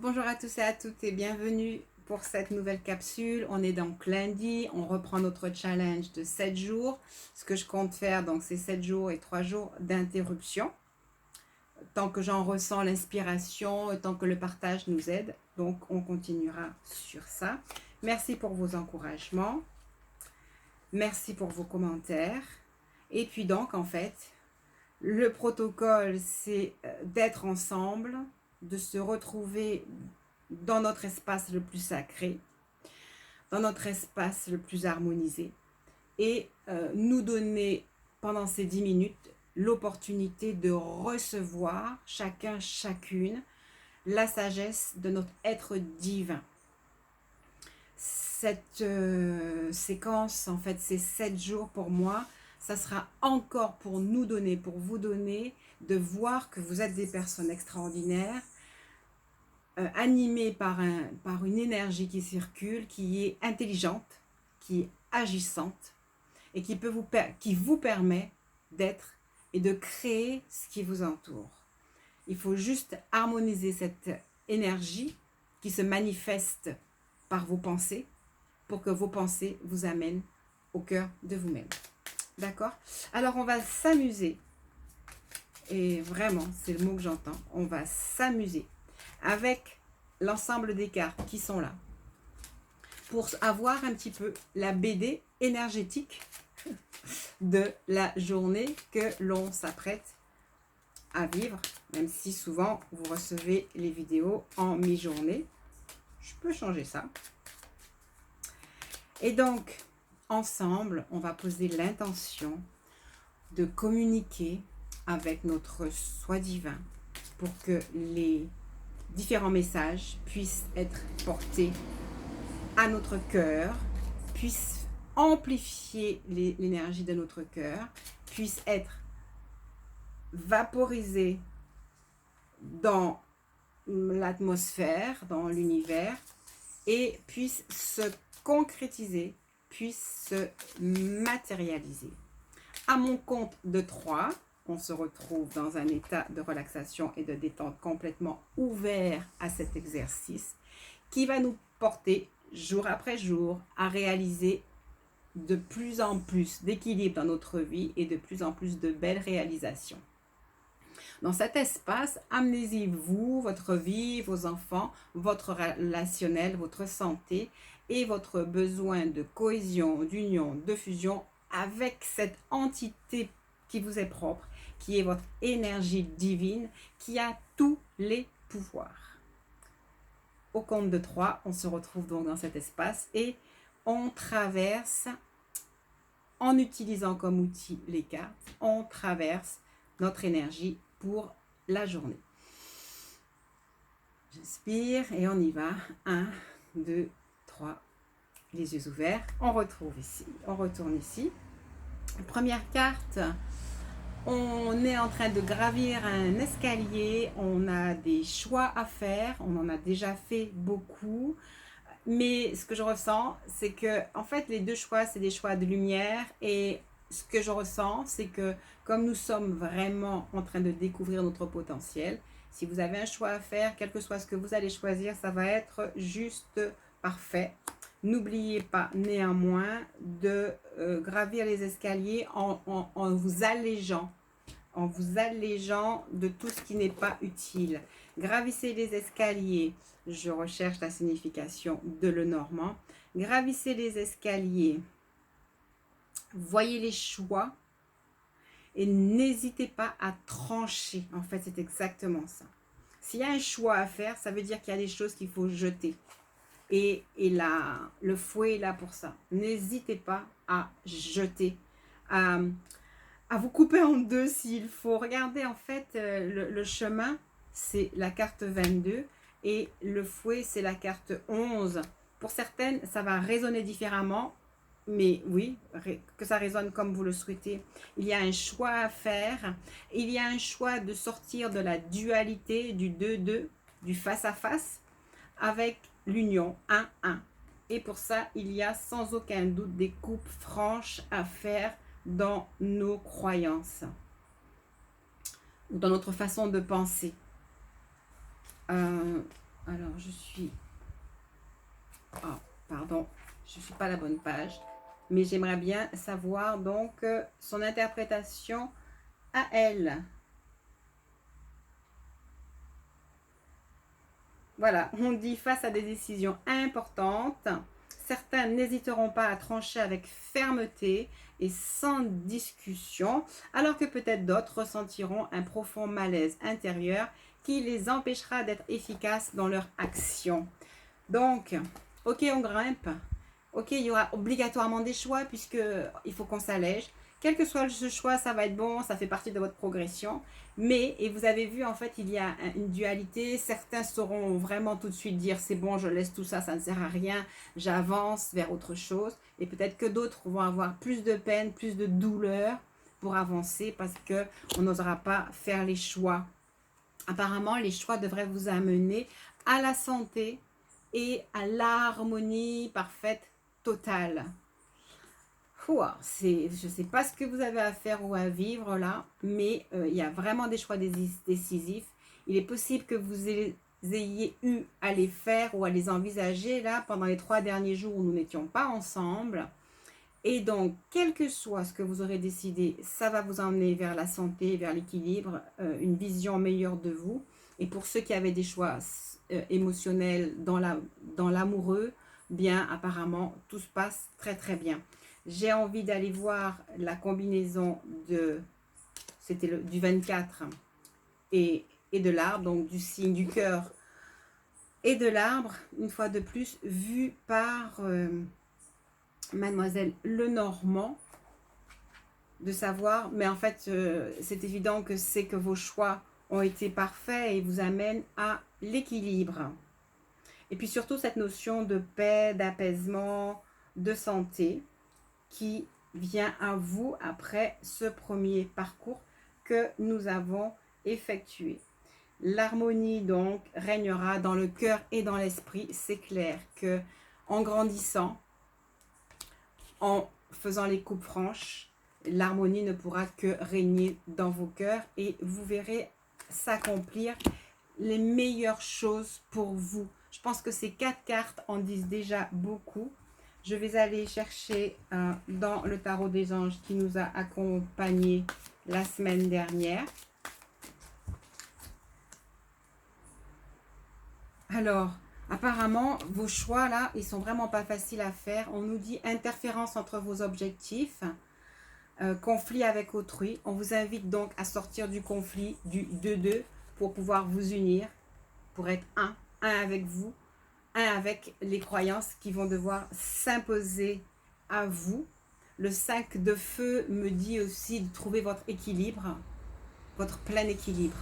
Bonjour à tous et à toutes et bienvenue pour cette nouvelle capsule. On est donc lundi, on reprend notre challenge de 7 jours. Ce que je compte faire, donc c'est 7 jours et 3 jours d'interruption. Tant que j'en ressens l'inspiration, tant que le partage nous aide. Donc on continuera sur ça. Merci pour vos encouragements. Merci pour vos commentaires. Et puis donc en fait, le protocole c'est d'être ensemble, de se retrouver dans notre espace le plus sacré, dans notre espace le plus harmonisé, et nous donner pendant ces 10 minutes l'opportunité de recevoir chacun, chacune, la sagesse de notre être divin. Cette séquence, en fait, ces 7 jours pour moi, ça sera encore pour nous donner, pour vous donner, de voir que vous êtes des personnes extraordinaires, animé par une énergie qui circule, qui est intelligente, qui est agissante et qui vous permet d'être et de créer ce qui vous entoure. Il faut juste harmoniser cette énergie qui se manifeste par vos pensées pour que vos pensées vous amènent au cœur de vous-même. D'accord? Alors on va s'amuser, et vraiment c'est le mot que j'entends, on va s'amuser avec l'ensemble des cartes qui sont là pour avoir un petit peu la BD énergétique de la journée que l'on s'apprête à vivre, même si souvent vous recevez les vidéos en mi-journée. Je peux changer ça. Et donc, ensemble, on va poser l'intention de communiquer avec notre soi divin pour que les différents messages puissent être portés à notre cœur, puissent amplifier l'énergie de notre cœur, puissent être vaporisés dans l'atmosphère, dans l'univers, et puissent se concrétiser, puissent se matérialiser. À mon compte de 3, on se retrouve dans un état de relaxation et de détente complètement ouvert à cet exercice qui va nous porter jour après jour à réaliser de plus en plus d'équilibre dans notre vie et de plus en plus de belles réalisations. Dans cet espace, amenez-y vous, votre vie, vos enfants, votre relationnel, votre santé et votre besoin de cohésion, d'union, de fusion avec cette entité qui vous est propre, qui est votre énergie divine, qui a tous les pouvoirs. Au compte de 3, on se retrouve donc dans cet espace et on traverse, en utilisant comme outil les cartes, on traverse notre énergie pour la journée. J'inspire et on y va. 1, 2, 3, les yeux ouverts. On retrouve ici, on retourne ici. Première carte, on est en train de gravir un escalier, on a des choix à faire, on en a déjà fait beaucoup, mais ce que je ressens, c'est que en fait les deux choix, c'est des choix de lumière, et ce que je ressens, c'est que comme nous sommes vraiment en train de découvrir notre potentiel, si vous avez un choix à faire, quel que soit ce que vous allez choisir, ça va être juste parfait. N'oubliez pas néanmoins de gravir les escaliers en vous allégeant de tout ce qui n'est pas utile. Gravissez les escaliers, je recherche la signification de le normand. Gravissez les escaliers, voyez les choix et n'hésitez pas à trancher. En fait, c'est exactement ça. S'il y a un choix à faire, ça veut dire qu'il y a des choses qu'il faut jeter. Et là, le fouet est là pour ça. N'hésitez pas à jeter, à vous couper en deux s'il faut. Regardez, en fait, le chemin, c'est la carte 22 et le fouet, c'est la carte 11. Pour certaines, ça va résonner différemment, mais oui, que ça résonne comme vous le souhaitez. Il y a un choix à faire. Il y a un choix de sortir de la dualité, du 2-2, du face-à-face, avec l'union 1-1. Et pour ça, il y a sans aucun doute des coupes franches à faire dans nos croyances ou dans notre façon de penser. Alors, je suis... Oh, pardon, je ne suis pas à la bonne page. Mais j'aimerais bien savoir donc son interprétation à elle. Voilà, on dit face à des décisions importantes, certains n'hésiteront pas à trancher avec fermeté et sans discussion, alors que peut-être d'autres ressentiront un profond malaise intérieur qui les empêchera d'être efficaces dans leur action. Donc, ok, on grimpe. Ok, il y aura obligatoirement des choix puisqu'il faut qu'on s'allège. Quel que soit ce choix, ça va être bon, ça fait partie de votre progression. Mais, et vous avez vu, en fait, il y a une dualité. Certains sauront vraiment tout de suite dire, c'est bon, je laisse tout ça, ça ne sert à rien, j'avance vers autre chose. Et peut-être que d'autres vont avoir plus de peine, plus de douleur pour avancer parce qu'on n'osera pas faire les choix. Apparemment, les choix devraient vous amener à la santé et à l'harmonie parfaite totale. Je ne sais pas ce que vous avez à faire ou à vivre là, mais il y a vraiment des choix décisifs. Il est possible que vous ayez eu à les faire ou à les envisager là pendant les 3 derniers jours où nous n'étions pas ensemble. Et donc, quel que soit ce que vous aurez décidé, ça va vous emmener vers la santé, vers l'équilibre, une vision meilleure de vous. Et pour ceux qui avaient des choix émotionnels dans l'amoureux, bien apparemment, tout se passe très très bien. J'ai envie d'aller voir la combinaison c'était du 24 et de l'arbre, donc du signe du cœur et de l'arbre, une fois de plus, vu par Mademoiselle Lenormand, de savoir, mais en fait, c'est évident que c'est que vos choix ont été parfaits et vous amènent à l'équilibre. Et puis surtout cette notion de paix, d'apaisement, de santé qui vient à vous après ce premier parcours que nous avons effectué. L'harmonie donc régnera dans le cœur et dans l'esprit. C'est clair que en grandissant, en faisant les coupes franches, l'harmonie ne pourra que régner dans vos cœurs et vous verrez s'accomplir les meilleures choses pour vous. Je pense que ces 4 cartes en disent déjà beaucoup. Je vais aller chercher dans le tarot des anges qui nous a accompagnés la semaine dernière. Alors, apparemment, vos choix là, ils sont vraiment pas faciles à faire. On nous dit interférence entre vos objectifs, conflit avec autrui. On vous invite donc à sortir du conflit, du 2-2, pour pouvoir vous unir, pour être un avec vous, un avec les croyances qui vont devoir s'imposer à vous. Le 5 de feu me dit aussi de trouver votre équilibre, votre plein équilibre.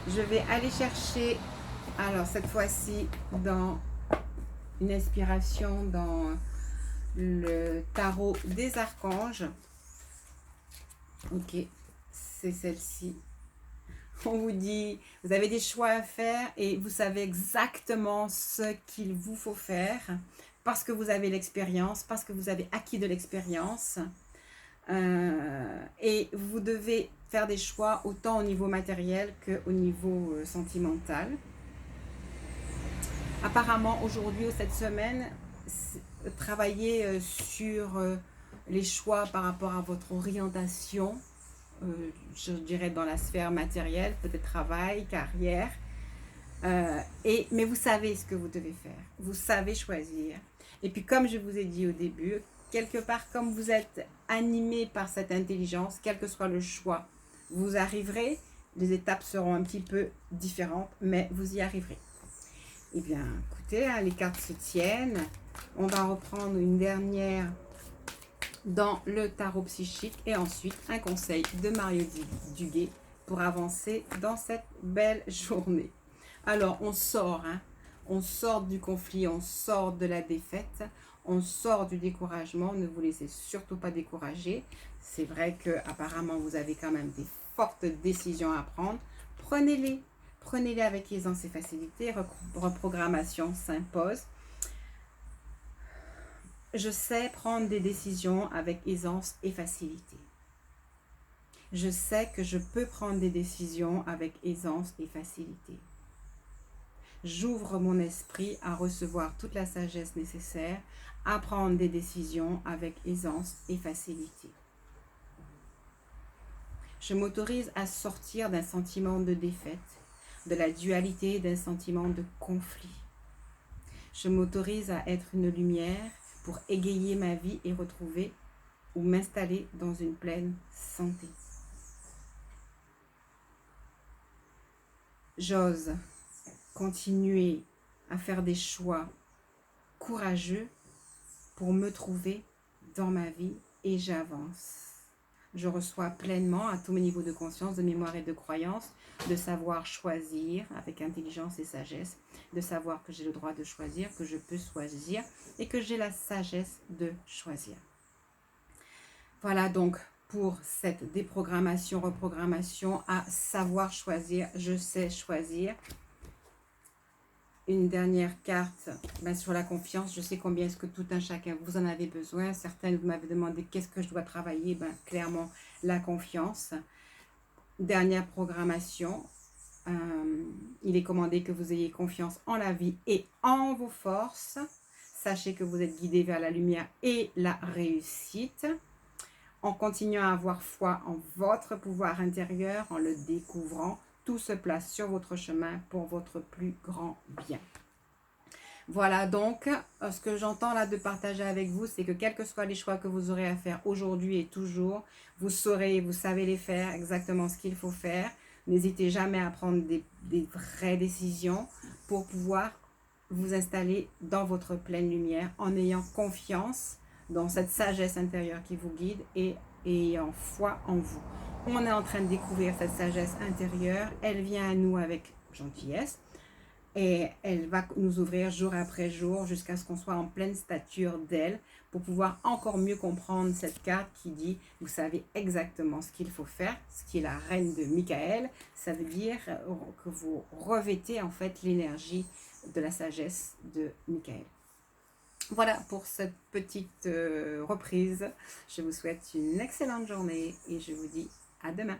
Je vais aller chercher, alors cette fois-ci, dans une inspiration dans le tarot des archanges. Ok, c'est celle-ci. On vous dit, vous avez des choix à faire et vous savez exactement ce qu'il vous faut faire parce que vous avez l'expérience, parce que vous avez acquis de l'expérience. Et vous devez faire des choix autant au niveau matériel qu'au niveau sentimental. Apparemment, aujourd'hui ou cette semaine, travaillez sur les choix par rapport à votre orientation, je dirais dans la sphère matérielle, peut-être travail, carrière. Mais vous savez ce que vous devez faire. Vous savez choisir. Et puis comme je vous ai dit au début, quelque part comme vous êtes animé par cette intelligence, quel que soit le choix, vous arriverez. Les étapes seront un petit peu différentes, mais vous y arriverez. Eh bien, écoutez, les cartes se tiennent. On va reprendre une dernière dans le tarot psychique et ensuite un conseil de Mario Duguay pour avancer dans cette belle journée. Alors, on sort, on sort du conflit, on sort de la défaite, on sort du découragement. Ne vous laissez surtout pas décourager. C'est vrai que apparemment vous avez quand même des fortes décisions à prendre. Prenez-les. Prenez-les avec aisance et facilité. Reprogrammation s'impose. Je sais prendre des décisions avec aisance et facilité. Je sais que je peux prendre des décisions avec aisance et facilité. J'ouvre mon esprit à recevoir toute la sagesse nécessaire, à prendre des décisions avec aisance et facilité. Je m'autorise à sortir d'un sentiment de défaite, de la dualité d'un sentiment de conflit. Je m'autorise à être une lumière pour égayer ma vie et retrouver ou m'installer dans une pleine santé. J'ose continuer à faire des choix courageux pour me trouver dans ma vie et j'avance. Je reçois pleinement à tous mes niveaux de conscience, de mémoire et de croyance, de savoir choisir avec intelligence et sagesse, de savoir que j'ai le droit de choisir, que je peux choisir et que j'ai la sagesse de choisir. Voilà donc pour cette déprogrammation, reprogrammation à savoir choisir, je sais choisir. Une dernière carte sur la confiance. Je sais combien est-ce que tout un chacun, vous en avez besoin. Certains vous m'avez demandé qu'est-ce que je dois travailler. Clairement, la confiance. Dernière programmation. Il est commandé que vous ayez confiance en la vie et en vos forces. Sachez que vous êtes guidé vers la lumière et la réussite. En continuant à avoir foi en votre pouvoir intérieur, en le découvrant, tout se place sur votre chemin pour votre plus grand bien. Voilà donc, ce que j'entends là de partager avec vous, c'est que quels que soient les choix que vous aurez à faire aujourd'hui et toujours, vous saurez, vous savez les faire, exactement ce qu'il faut faire. N'hésitez jamais à prendre des vraies décisions pour pouvoir vous installer dans votre pleine lumière en ayant confiance dans cette sagesse intérieure qui vous guide et ayant foi en vous. On est en train de découvrir cette sagesse intérieure. Elle vient à nous avec gentillesse et elle va nous ouvrir jour après jour jusqu'à ce qu'on soit en pleine stature d'elle pour pouvoir encore mieux comprendre cette carte qui dit vous savez exactement ce qu'il faut faire, ce qui est la reine de Michael. Ça veut dire que vous revêtez en fait l'énergie de la sagesse de Michael. Voilà pour cette petite reprise. Je vous souhaite une excellente journée et je vous dis à demain.